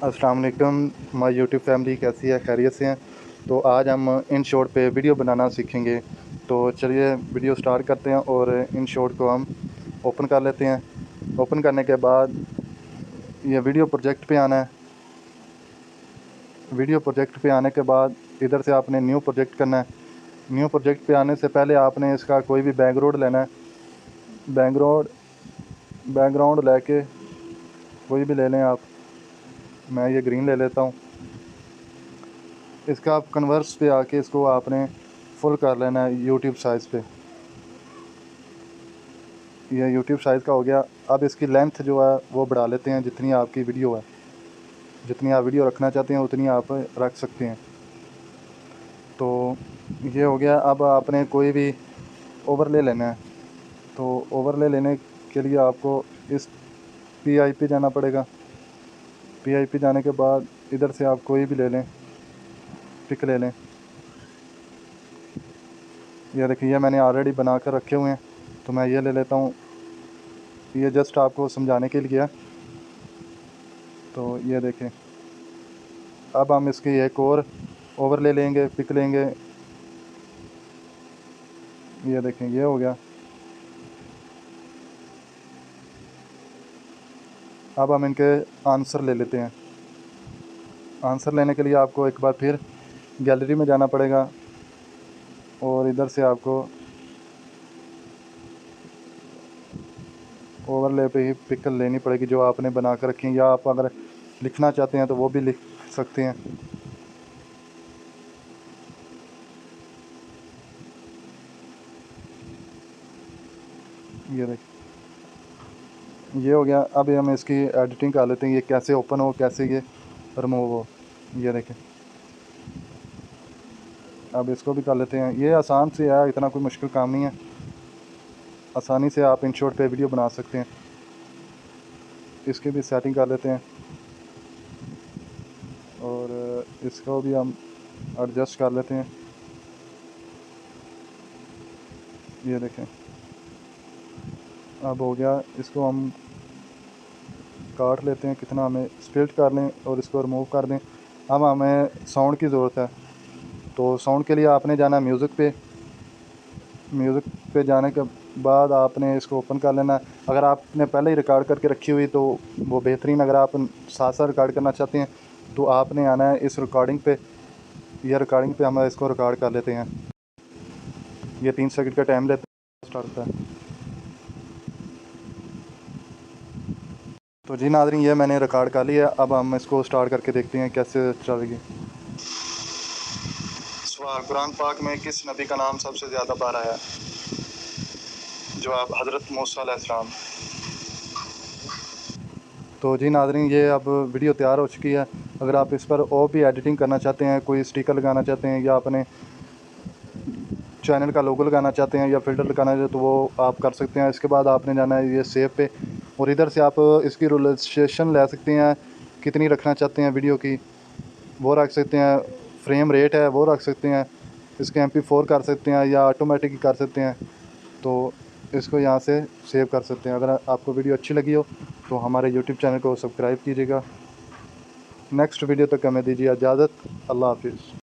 अस्सलाम वालेकुम my YouTube family, कैसी है? खैरियत से हैं? तो आज हम इन शॉट पे वीडियो बनाना सीखेंगे। तो चलिए वीडियो स्टार्ट करते हैं और इन शॉट को हम ओपन कर लेते हैं। ओपन करने के बाद ये वीडियो प्रोजेक्ट पे आना है। वीडियो प्रोजेक्ट पे आने के बाद इधर से आपने न्यू प्रोजेक्ट करना है। न्यू प्रोजेक्ट पे आने से पहले आपने इसका कोई भी बैकग्राउंड लेना है। बैकग्राउंड लेके कोई भी ले लें आप। मैं ये ग्रीन ले लेता हूँ। इसका आप कन्वर्स पे आके इसको आपने फुल कर लेना है यूट्यूब साइज़ पे। ये यूट्यूब साइज़ का हो गया। अब इसकी लेंथ जो है वो बढ़ा लेते हैं, जितनी आपकी वीडियो है, जितनी आप वीडियो रखना चाहते हैं उतनी आप रख सकते हैं। तो ये हो गया। अब आपने कोई भी ओवरले लेना है। तो ओवरले लेने के लिए आपको इस PI पे जाना पड़ेगा। PI पे जाने के बाद इधर से आप कोई भी ले लें, पिक ले लें। ये देखिए, ये मैंने ऑलरेडी बना कर रखे हुए हैं, तो मैं ये ले लेता हूँ। ये जस्ट आपको समझाने के लिए है। तो ये देखें, अब हम इसकी एक और ओवरले लेंगे, पिक लेंगे। ये देखें, ये हो गया। अब हम इनके आंसर ले लेते हैं। आंसर लेने के लिए आपको एक बार फिर गैलरी में जाना पड़ेगा और इधर से आपको ओवरले पे ही पिक लेनी पड़ेगी जो आपने बना कर रखी है, या आप अगर लिखना चाहते हैं तो वो भी लिख सकते हैं। ये देख, ये हो गया। अब हम इसकी एडिटिंग कर लेते हैं, ये कैसे ओपन हो, कैसे ये रिमूव हो। ये देखें, अब इसको भी कर लेते हैं। ये आसान से है, इतना कोई मुश्किल काम नहीं है। आसानी से आप इन शॉट पे वीडियो बना सकते हैं। इसकी भी सेटिंग कर लेते हैं और इसको भी हम एडजस्ट कर लेते हैं। ये देखें, अब हो गया। इसको हम काट लेते हैं, कितना हमें स्प्लिट कर लें और इसको रिमूव कर दें। अब हमें साउंड की ज़रूरत है। तो साउंड के लिए आपने जाना म्यूज़िक पे। म्यूज़िक पे जाने के बाद आपने इसको ओपन कर लेना है। अगर आपने पहले ही रिकॉर्ड करके रखी हुई तो वो बेहतरीन। अगर आप साथ साथ रिकॉर्ड करना चाहते हैं तो आपने आना है इस रिकॉर्डिंग पे। यह रिकॉर्डिंग पे हम इसको रिकॉर्ड कर लेते हैं। ये 3 सेकंड का टाइम लेता है, स्टार्ट होता है। तो जी नाज़रीन, ये मैंने रिकॉर्ड कर लिया। अब हम इसको स्टार्ट करके देखते हैं कैसे चलेगी। सवाल, कुरान पाक में किस नबी का नाम सबसे ज़्यादा बार आया? जवाब, हज़रत मूसा अलैहिस्सलाम। तो जी नाज़रीन, ये अब वीडियो तैयार हो चुकी है। अगर आप इस पर और भी एडिटिंग करना चाहते हैं, कोई स्टिकर लगाना चाहते हैं, या अपने चैनल का लोगो लगाना चाहते हैं, या फ़िल्टर लगाना चाहते हैं, तो वो आप कर सकते हैं। इसके बाद आपने जाना है ये सेव पे, और इधर से आप इसकी रिज़ॉल्यूशन ले सकते हैं। कितनी रखना चाहते हैं वीडियो की वो रख सकते हैं। फ्रेम रेट है वो रख सकते हैं। इसके MP4 कर सकते हैं या ऑटोमेटिक कर सकते हैं। तो इसको यहाँ से सेव कर सकते हैं। अगर आपको वीडियो अच्छी लगी हो तो हमारे यूट्यूब चैनल को सब्सक्राइब कीजिएगा। नेक्स्ट वीडियो तक हमें दीजिए इजाज़त। अल्लाह हाफिज़।